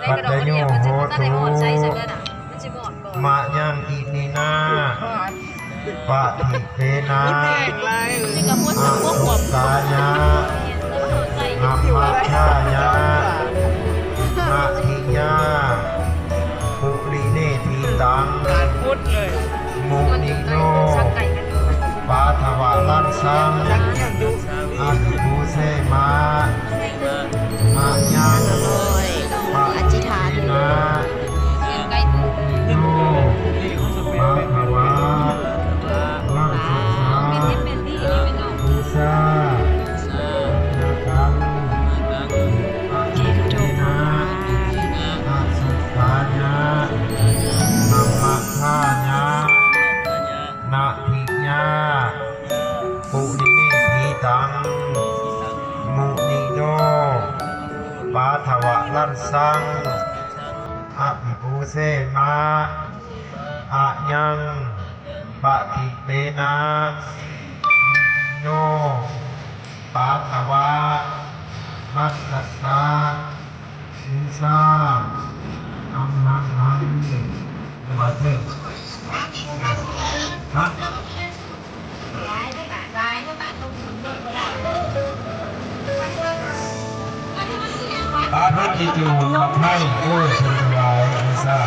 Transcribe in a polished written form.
ปัจจโยโหตุมะยังอินินาปะทิเตนะอาสุตายะอัมมัชายะนาทิยาปุริเนทีตังมุนิโนปาทวะลันสังอาภิภูเสมามายังปะทิเตนะมุนิโนปาทวะลันสังภูษานาคังอาทิเตนะอาสุตายะอัมมัชฌายะนาทิยาปุริเนทีตังมุนิโนปาทวะลันสังอาภิภูเสมาอะยังปะทิเตนะโนปาทวะมัสสะสะอุสาอัมมังหังมาเถิดฮะอาภิจิตุขับให้โอ้เทวายอุสา